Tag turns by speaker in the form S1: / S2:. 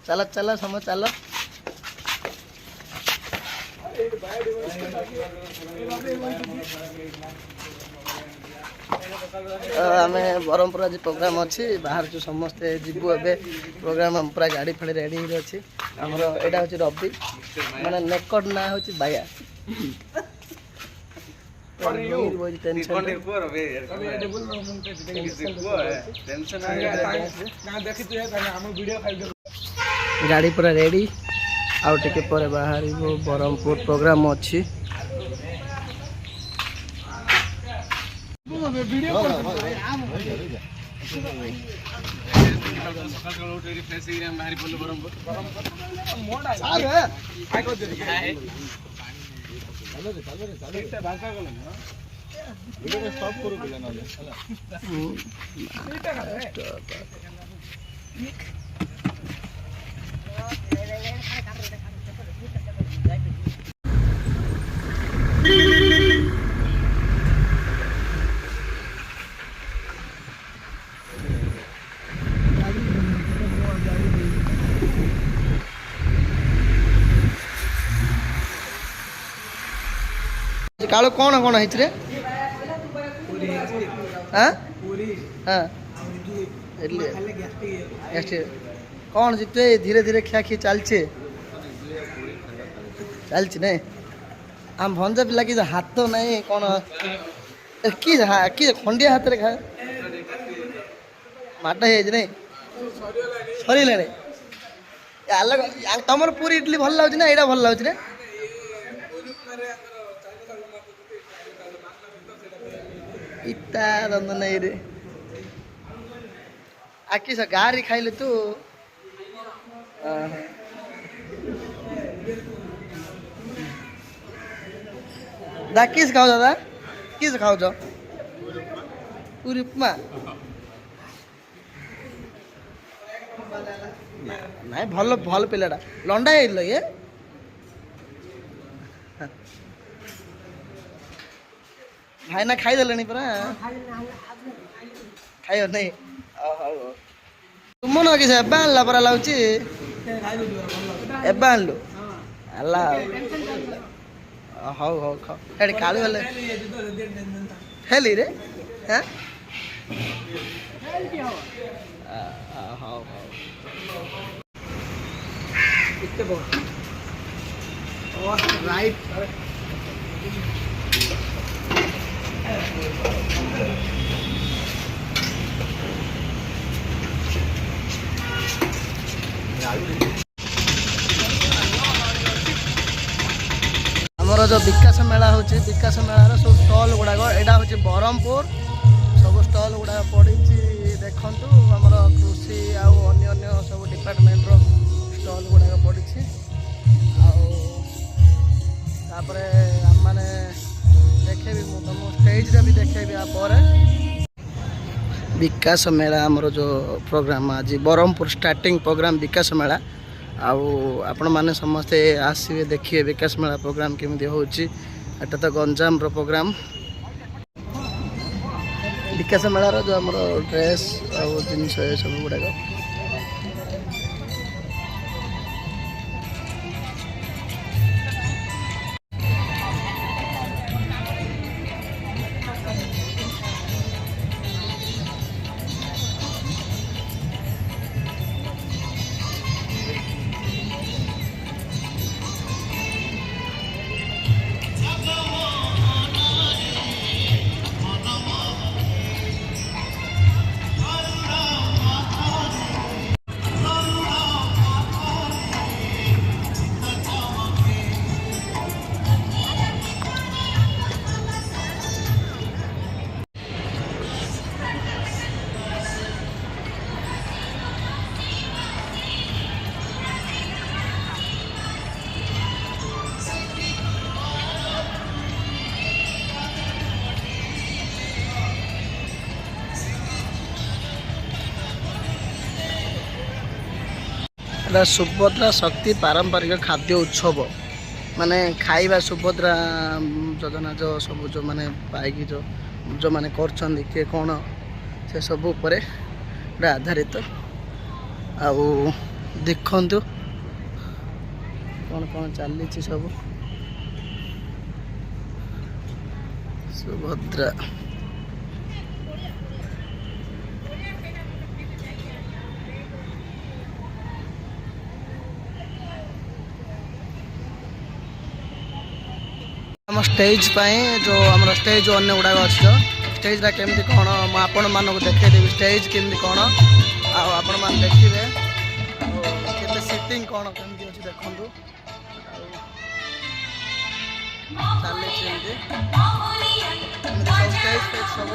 S1: चलो चलो समय चलो आम ब्रह्मपुर आज प्रोग्राम अच्छी बाहर जो समस्ते जीवु ए प्रोग्राम पूरा गाड़ी फाड़ी रेडी अच्छी आमर यहाँ हूँ रवि मैंने नेकड ना हूँ बाया गाड़ी पूरा रेडी आउ टिके पर बाहर ब्रह्मपुर प्रोग्राम अच्छी कालो कौन कौन है रे हाँ हाँ कौन जीते धीरे धीरे खिया खी चलचे नहीं आम भंजा पिला कि हाथ तो नहीं कौन कि खंडिया हाथ रे खाए माटा है नहीं सरी अलग तुम पूरी इडली भल लगे ना यहाँ भल लगे रे इतना रंद नहीं रे आखि सा गारी खाइले तू दा किस खाओ दादा किस खाओ जो पूरी उपमा नहीं भल भल पिलाटा लंडा है ये भाई ना खाई देले परा खाइयो नहीं तुम न कि एबा आनला परा लाउची एबा आनलु अल्ला हाउ हाउ खा एडी कालू वाले हेली रे हैं हाउ हाउ कितने बहुत और राइट आमर जो विकास मेला हूँ विकास मेलार सब स्टल गुड़ाक यहाँ हूँ ब्रह्मपुर सब स्टल गुड़ाक पड़ी देखु आमर कृषि अन्य सब डिपार्टमेंट स्टल गुड़ाक पड़ी आम मैंने देखेबी तुम स्टेज रे भी देखेबी पर विकास मेला आमर जो प्रोग्राम आज ब्रह्मपुर स्टार्टिंग प्रोग्राम विकास मेला आपण माने समस्ते आसवे देखिए विकास मेला प्रोग्राम केमी होची एटा तो गंजाम रो प्रोग्राम विकास मेलार जो आमर ड्रेस आ जिनस सब गुड़ाक सुभद्रा शक्ति पारंपरिक खाद्य उत्सव माने खाइबा सुभद्रा योजना जो सब जो माने पाइकी जो माने कर किए कौन से सब आधारित आउ देखु कौन कौन चली सब सुभद्रा आम स्टेज जो आम स्टेज अन्य गुड़ाक अच्छे स्टेज केमती कौन आपण मानक देखदेवी स्टेज केमती कौन आपण मान देखिए केते सीटिंग कौन केमती अच्छे देखु चली सब स्टेज सब